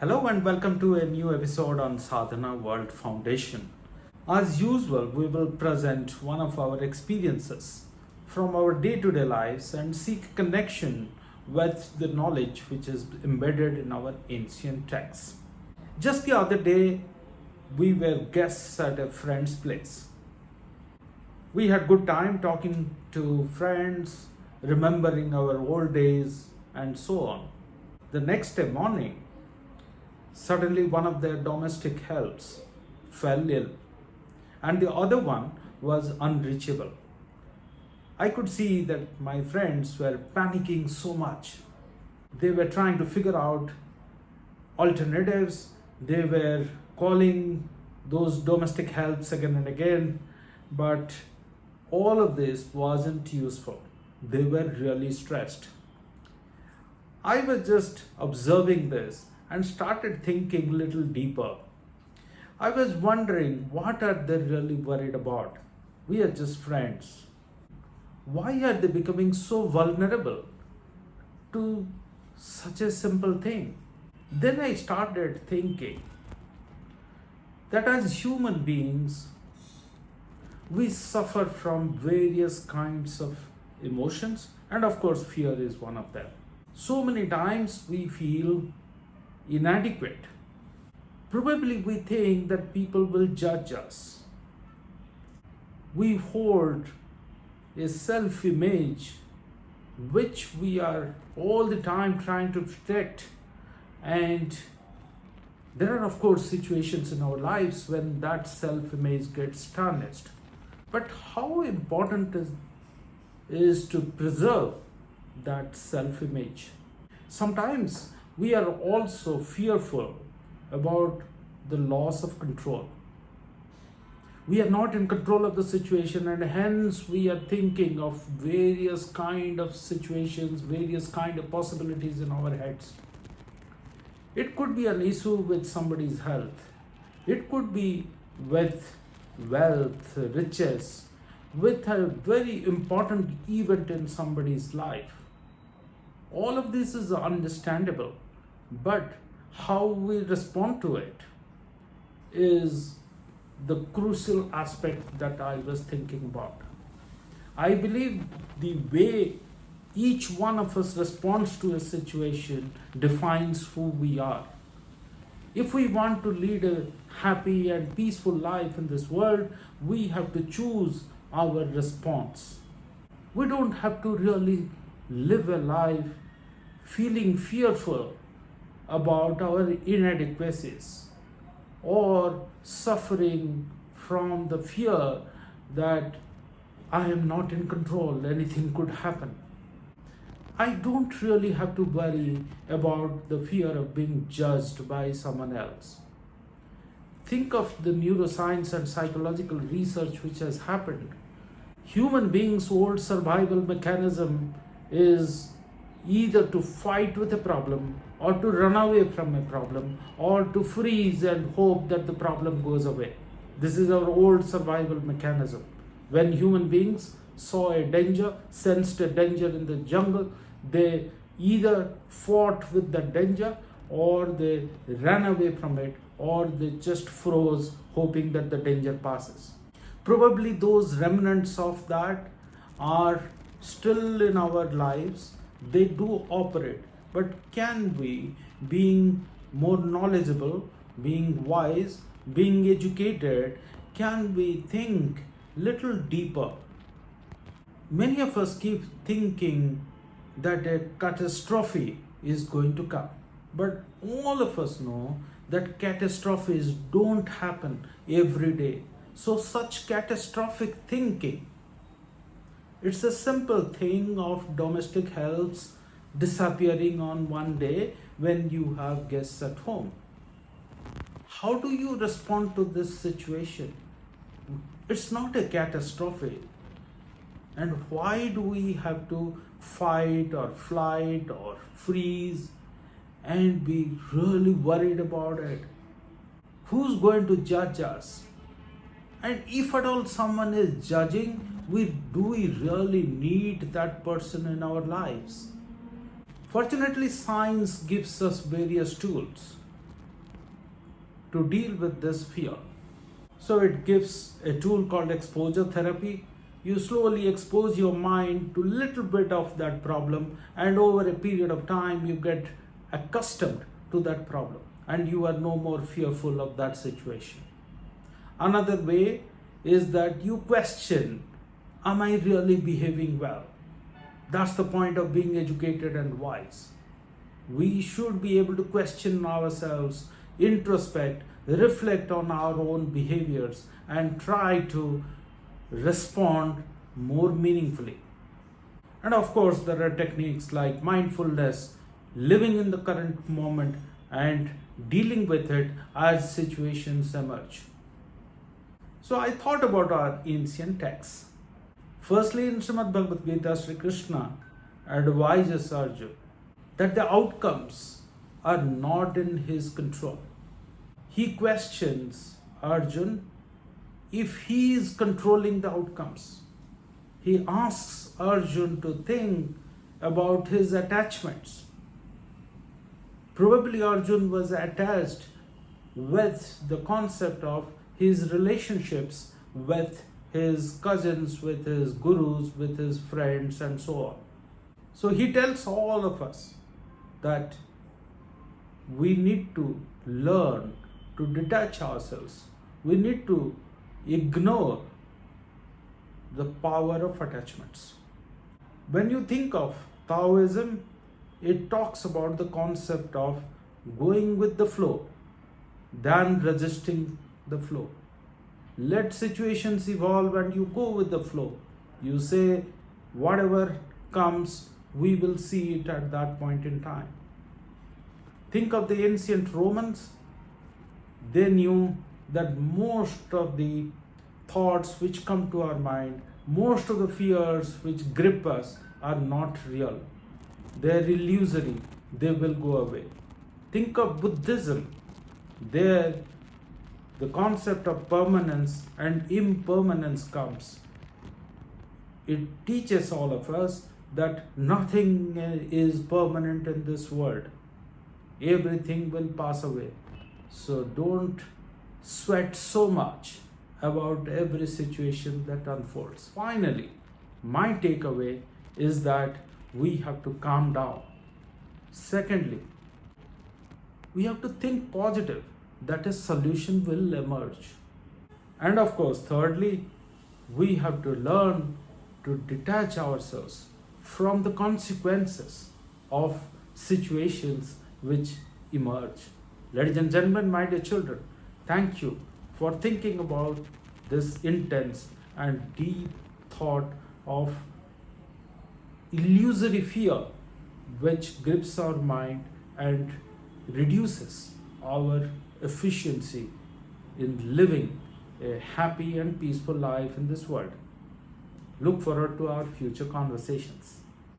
Hello and welcome to a new episode on Sadhana World Foundation. As usual, we will present one of our experiences from our day-to-day lives and seek connection with the knowledge which is embedded in our ancient texts. Just the other day, we were guests at a friend's place. We had good time talking to friends, remembering our old days and so on. The next day morning, suddenly one of their domestic helps fell ill and the other one was unreachable. I could see that my friends were panicking so much. They were trying to figure out alternatives. They were calling those domestic helps again and again, but all of this wasn't useful. They were really stressed. I was just observing this and started thinking a little deeper. I was wondering, what are they really worried about? We are just friends. Why are they becoming so vulnerable to such a simple thing? Then I started thinking that as human beings, we suffer from various kinds of emotions, and of course, fear is one of them. So many times we feel inadequate. Probably we think that people will judge us. We hold a self-image which we are all the time trying to protect, and there are of course situations in our lives when that self-image gets tarnished. But how important is to preserve that self-image? Sometimes we are also fearful about the loss of control. We are not in control of the situation, and hence we are thinking of various kind of situations, various kind of possibilities in our heads. It could be an issue with somebody's health. It could be with wealth, riches, with a very important event in somebody's life. All of this is understandable, but how we respond to it is the crucial aspect that I was thinking about. I believe the way each one of us responds to a situation defines who we are. If we want to lead a happy and peaceful life in this world, we have to choose our response. We don't have to really live a life feeling fearful about our inadequacies or suffering from the fear that I am not in control, anything could happen. I don't really have to worry about the fear of being judged by someone else. Think of the neuroscience and psychological research which has happened. Human beings' old survival mechanism is either to fight with a problem or to run away from a problem or to freeze and hope that the problem goes away. This is our old survival mechanism. When human beings saw a danger, sensed a danger in the jungle, they either fought with the danger or they ran away from it or they just froze hoping that the danger passes. Probably those remnants of that are still in our lives. They do operate, but can we, being more knowledgeable, being wise, being educated, can we think little deeper? Many of us keep thinking that a catastrophe is going to come, but all of us know that catastrophes don't happen every day. So such catastrophic thinking, it's a simple thing of domestic helps disappearing on one day when you have guests at home. How do you respond to this situation? It's not a catastrophe. And why do we have to fight or flight or freeze and be really worried about it? Who's going to judge us? And if at all someone is judging, do we really need that person in our lives? Fortunately, science gives us various tools. to deal with this fear. So it gives a tool called exposure therapy. You slowly expose your mind to little bit of that problem, and over a period of time you get accustomed to that problem and you are no more fearful of that situation. Another way is that you question, am I really behaving well? That's the point of being educated and wise. We should be able to question ourselves, introspect, reflect on our own behaviors, and try to respond more meaningfully. And of course, there are techniques like mindfulness, living in the current moment, and dealing with it as situations emerge. So I thought about our ancient texts. Firstly, in Srimad Bhagavad Gita, Sri Krishna advises Arjuna that the outcomes are not in his control. He questions Arjuna if he is controlling the outcomes. He asks Arjuna to think about his attachments. Probably Arjuna was attached with the concept of his relationships with his cousins, with his gurus, with his friends, and so on. So he tells all of us that we need to learn to detach ourselves. We need to ignore the power of attachments. When you think of Taoism, it talks about the concept of going with the flow than resisting the flow. Let situations evolve and you go with the flow. You say, whatever comes, we will see it at that point in time. Think of the ancient Romans. They knew that most of the thoughts which come to our mind, most of the fears which grip us are not real. They are illusory. They will go away. Think of Buddhism. There, the concept of permanence and impermanence comes. It teaches all of us that nothing is permanent in this world. Everything will pass away. So don't sweat so much about every situation that unfolds. Finally, my takeaway is that we have to calm down. Secondly, we have to think positive, that a solution will emerge. And of course, thirdly, we have to learn to detach ourselves from the consequences of situations which emerge. Ladies and gentlemen, my dear children, thank you for thinking about this intense and deep thought of illusory fear which grips our mind and reduces our efficiency in living a happy and peaceful life in this world. Look forward to our future conversations.